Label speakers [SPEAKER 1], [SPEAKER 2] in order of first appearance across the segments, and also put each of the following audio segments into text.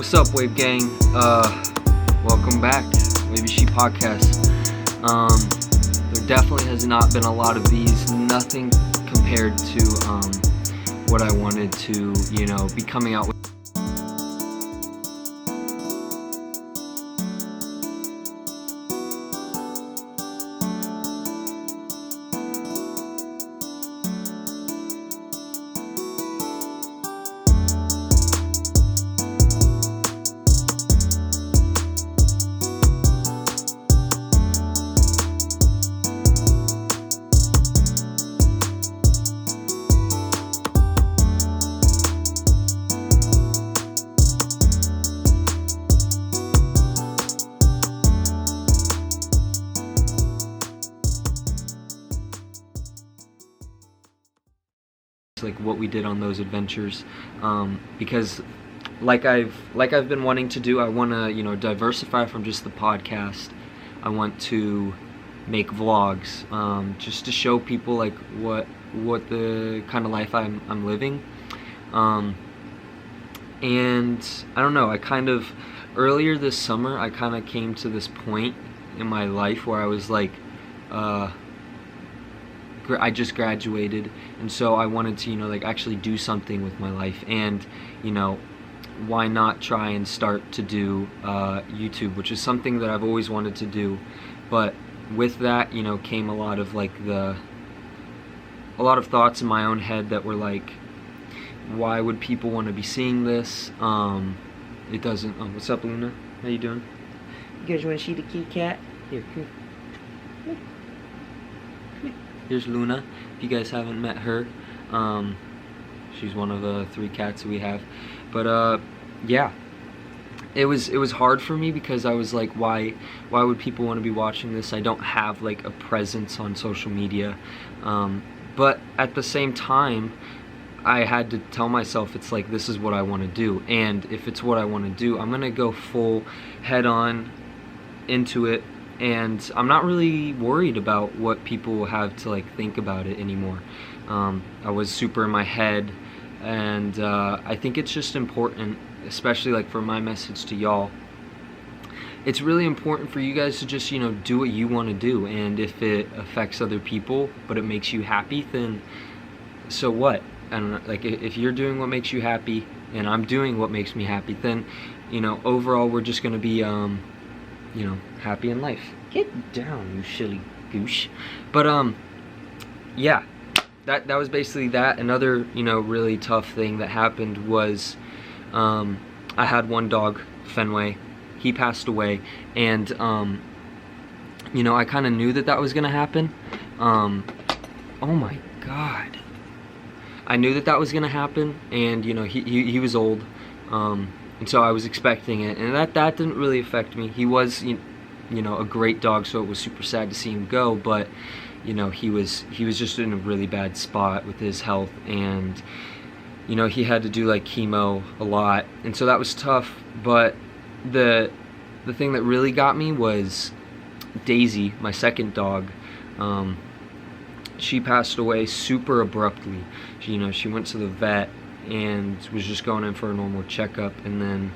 [SPEAKER 1] What's up, Wave Gang? Welcome back, WAVYSHI podcast. There definitely has not been a lot of these. Nothing compared to what I wanted to, be coming out with. Like what we did on those adventures, because like I've been wanting to do, I want to diversify from just the podcast. I want to make vlogs, just to show people like what the kind of life I'm living, and I don't know, I kind of earlier this summer I kind of came to this point in my life where I was like, I just graduated, and so I wanted to actually do something with my life, and why not try and start to do YouTube, which is something that I've always wanted to do. But with that came a lot of thoughts in my own head that were like, why would people want to be seeing this? It doesn't. What's up, Luna? How you doing? You guys want to see the kitty cat? Here, come here. Here's Luna, if you guys haven't met her. She's one of the 3 cats we have. But yeah, it was hard for me because I was like, why would people want to be watching this? I don't have like a presence on social media, but at the same time I had to tell myself, it's like, this is what I want to do, and if it's what I want to do, I'm gonna go full head on into it. And I'm not really worried about what people have to think about it anymore. I was super in my head, and I think it's just important, especially for my message to y'all. It's really important for you guys to just do what you want to do, and if it affects other people but it makes you happy, then so what? I don't know, if you're doing what makes you happy and I'm doing what makes me happy, then overall we're just gonna be happy in life. Get down, you silly goose. But yeah, that was basically that. Another really tough thing that happened was I had one dog, Fenway. He passed away, and I kind of knew that was gonna happen. Oh my god, I knew that was gonna happen, and he was old, and so I was expecting it, and that didn't really affect me. He was a great dog, so it was super sad to see him go, but he was just in a really bad spot with his health, and he had to do chemo a lot, and so that was tough. But the thing that really got me was Daisy, my second dog. She passed away super abruptly. She went to the vet and was just going in for a normal checkup, and then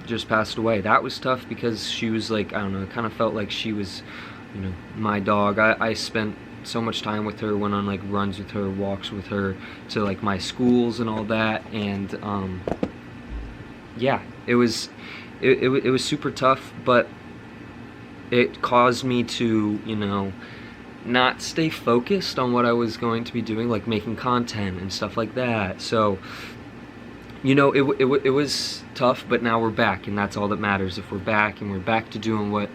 [SPEAKER 1] just passed away. That was tough because she was I don't know, it kind of felt like she was my dog. I spent so much time with her, went on runs with her, walks with her to my schools and all that, and yeah, it was super tough, but it caused me to not stay focused on what I was going to be doing, making content and stuff like that. So it was tough, but now we're back, and that's all that matters. If we're back, and we're back to doing what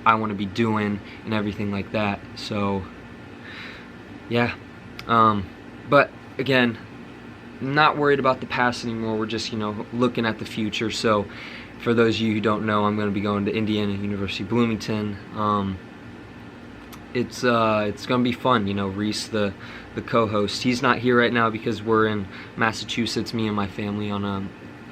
[SPEAKER 1] I want to be doing and everything like that. So yeah, but again, not worried about the past anymore. We're just looking at the future. So for those of you who don't know, I'm going to be going to Indiana University Bloomington. It's gonna be fun. Reese, the co-host, he's not here right now because we're in Massachusetts, me and my family on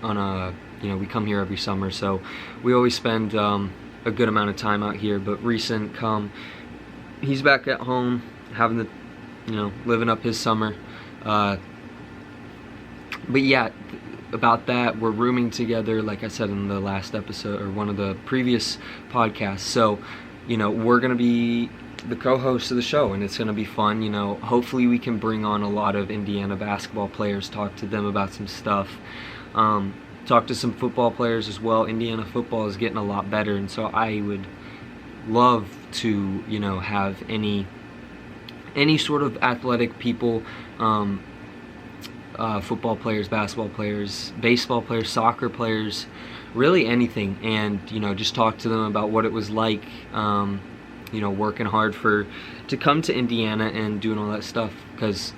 [SPEAKER 1] a we come here every summer, so we always spend a good amount of time out here. But Reese didn't come. He's back at home having the living up his summer. But yeah, about that. We're rooming together, like I said in the last episode, or one of the previous podcasts. So, we're going to be the co-host of the show, and it's going to be fun. Hopefully we can bring on a lot of Indiana basketball players, talk to them about some stuff, talk to some football players as well. Indiana football is getting a lot better, and so I would love to, have any sort of athletic people, football players, basketball players, baseball players, soccer players, really anything, and just talk to them about what it was like, working hard to come to Indiana and doing all that stuff, because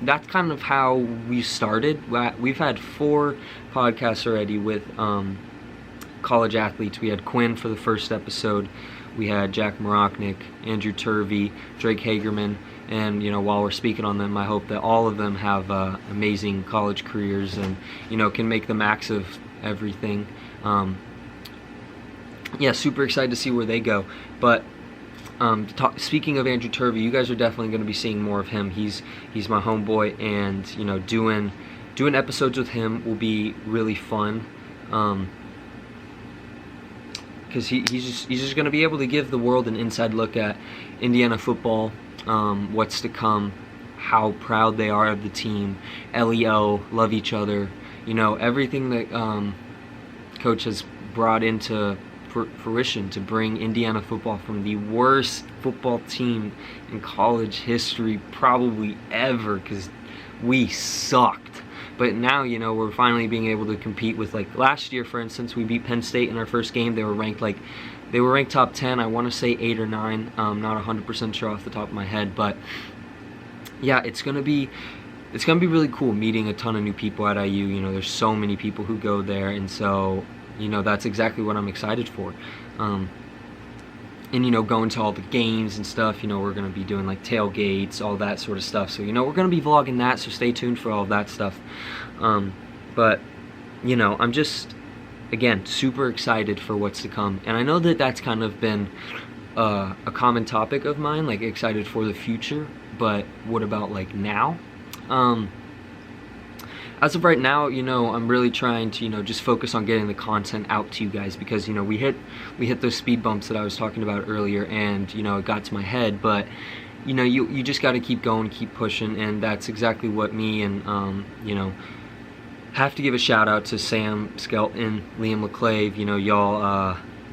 [SPEAKER 1] that's kind of how we started. We've had 4 podcasts already with college athletes. We had Quinn for the first episode. We had Jack Morocnik, Andrew Turvey, Drake Hagerman, and while we're speaking on them, I hope that all of them have amazing college careers and can make the max of everything. Yeah, super excited to see where they go. But speaking of Andrew Turvey, you guys are definitely going to be seeing more of him. He's my homeboy, and doing episodes with him will be really fun. Because he's just going to be able to give the world an inside look at Indiana football, what's to come, how proud they are of the team, LEO, love each other, everything that Coach has brought into fruition to bring Indiana football from the worst football team in college history probably ever, because we sucked. But now, we're finally being able to compete with, like, last year, for instance, we beat Penn State in our first game. They were ranked top 10. I want to say 8 or 9. Not 100% sure off the top of my head, but yeah, it's gonna be really cool meeting a ton of new people at IU. There's so many people who go there, and so that's exactly what I'm excited for. And going to all the games and stuff. We're gonna be doing like tailgates, all that sort of stuff. So we're gonna be vlogging that. So stay tuned for all of that stuff. But I'm just, again, super excited for what's to come. And I know that that's kind of been a common topic of mine, like excited for the future. But what about like now? As of right now, I'm really trying to, just focus on getting the content out to you guys, because, we hit those speed bumps that I was talking about earlier, and, it got to my head, but, you just got to keep going, keep pushing, and that's exactly what me and, have to give a shout out to Sam Skelton, Liam LeClave.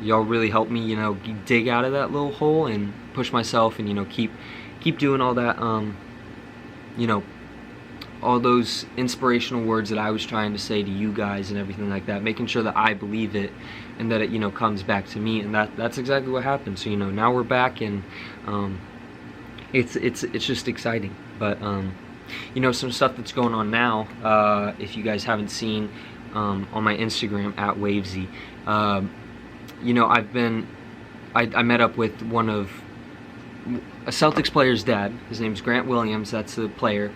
[SPEAKER 1] Y'all really helped me, dig out of that little hole and push myself, and, keep doing all that, all those inspirational words that I was trying to say to you guys and everything like that, making sure that I believe it and that it, comes back to me, and that's exactly what happened. So, now we're back, and it's just exciting. But some stuff that's going on now, if you guys haven't seen on my Instagram at Wavsyy, I met up with a Celtics player's dad. His name's Grant Williams. That's the player.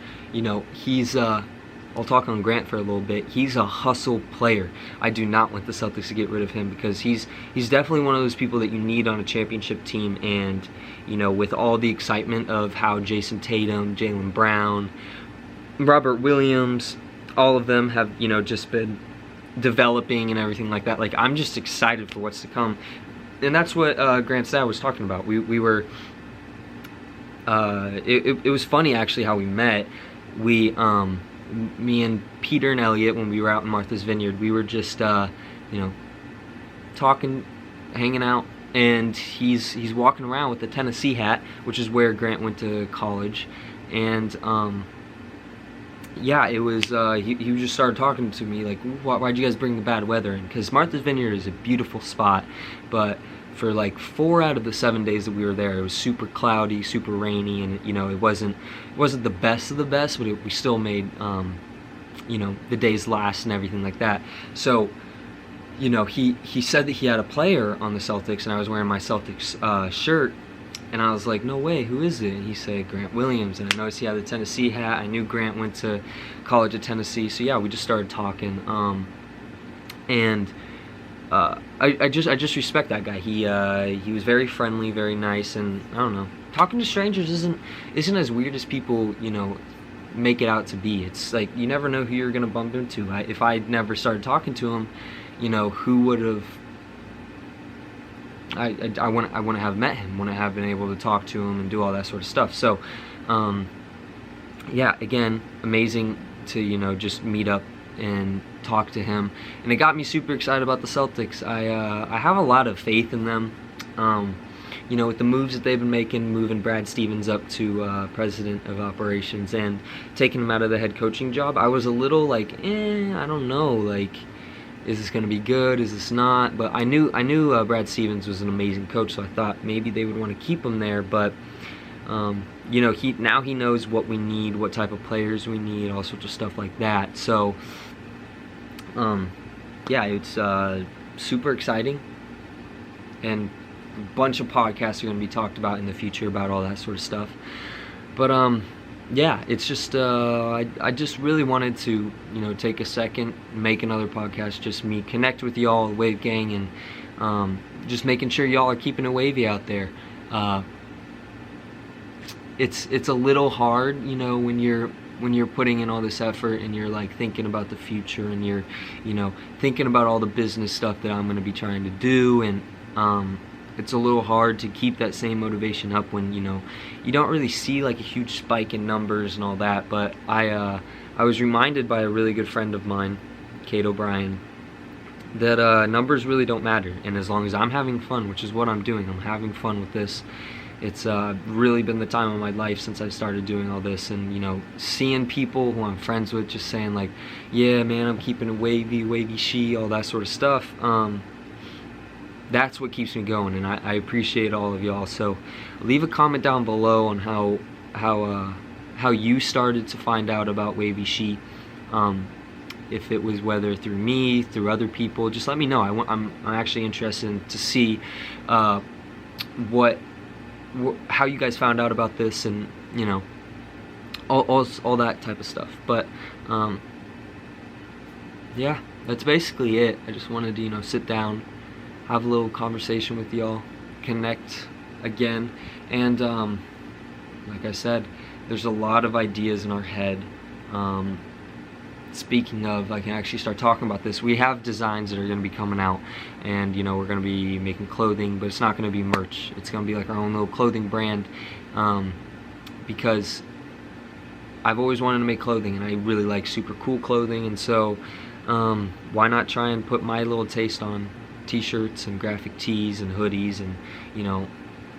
[SPEAKER 1] He's I'll talk on Grant for a little bit. He's a hustle player. I do not want the Celtics to get rid of him, because he's definitely one of those people that you need on a championship team. And with all the excitement of how Jason Tatum, Jaylen Brown, Robert Williams, all of them have just been developing and everything like that. Like, I'm just excited for what's to come. And that's what Grant's dad was talking about. We were it was funny actually how we met. Me and Peter and Elliot, when we were out in Martha's Vineyard, we were just talking, hanging out, and he's walking around with the Tennessee hat, which is where Grant went to college. And yeah, it was he just started talking to me like, why'd you guys bring the bad weather in? Because Martha's Vineyard is a beautiful spot, but for like 4 out of the 7 days that we were there, it was super cloudy, super rainy, and it wasn't the best of the best, but we still made the days last and everything like that. So he said that he had a player on the Celtics, and I was wearing my Celtics shirt, and I was like, no way, who is it? And he said Grant Williams, and I noticed he had the Tennessee hat. I knew Grant went to college at Tennessee, so yeah, we just started talking, and I just respect that guy. He was very friendly, very nice, and I don't know, talking to strangers isn't as weird as people make it out to be. It's like you never know who you're gonna bump into. If I'd never started talking to him, you know, who would have? I wouldn't have met him. Wouldn't have been able to talk to him and do all that sort of stuff. So, yeah, again, amazing to, you know, just meet up and talk to him, and it got me super excited about the Celtics. I have a lot of faith in them. You know, with the moves that they've been making, moving Brad Stevens up to president of operations and taking him out of the head coaching job, I was a little like, I don't know, like, is this going to be good? Is this not? But I knew Brad Stevens was an amazing coach, so I thought maybe they would want to keep him there. But you know, now he knows what we need, what type of players we need, all sorts of stuff like that. So yeah, it's super exciting, and a bunch of podcasts are going to be talked about in the future about all that sort of stuff. But yeah, it's just I just really wanted to, you know, take a second, make another podcast, just me connect with y'all, Wave Gang, and just making sure y'all are keeping it wavy out there. It's a little hard, you know, when you're putting in all this effort and you're like thinking about the future, and you're, you know, thinking about all the business stuff that I'm going to be trying to do, and it's a little hard to keep that same motivation up when, you know, you don't really see like a huge spike in numbers and all that. But I was reminded by a really good friend of mine, Kate O'Brien, that numbers really don't matter, and as long as I'm having fun, which is what I'm doing, I'm having fun with this. It's really been the time of my life since I started doing all this, and, you know, seeing people who I'm friends with just saying like, yeah man, I'm keeping it wavy, WAVYSHI, all that sort of stuff. That's what keeps me going, and I appreciate all of y'all. So leave a comment down below on how you started to find out about WAVYSHI. If it was whether through me, through other people, just let me know. I'm actually interested to see how you guys found out about this, and, you know, all that type of stuff. But yeah, that's basically it. I just wanted to, you know, sit down, have a little conversation with y'all, connect again, and like I said, there's a lot of ideas in our head. Speaking of, I can actually start talking about this. We have designs that are going to be coming out, and, you know, we're going to be making clothing, but it's not going to be merch. It's going to be like our own little clothing brand, because I've always wanted to make clothing, and I really like super cool clothing, and so why not try and put my little taste on t-shirts and graphic tees and hoodies and, you know,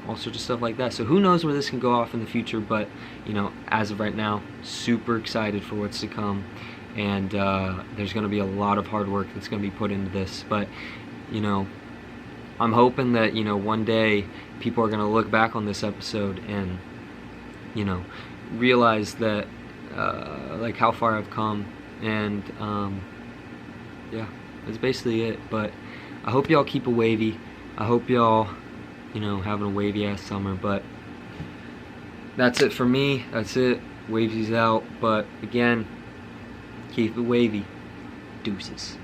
[SPEAKER 1] all sorts of stuff like that. So who knows where this can go off in the future, but, you know, as of right now, super excited for what's to come. And there's going to be a lot of hard work that's going to be put into this. But, you know, I'm hoping that, you know, one day people are going to look back on this episode and, you know, realize that like how far I've come. And yeah, that's basically it. But I hope y'all keep it wavy. I hope y'all, you know, having a wavy ass summer. But that's it for me. That's it. Wavysy's out. But again, keep it wavy. Deuces.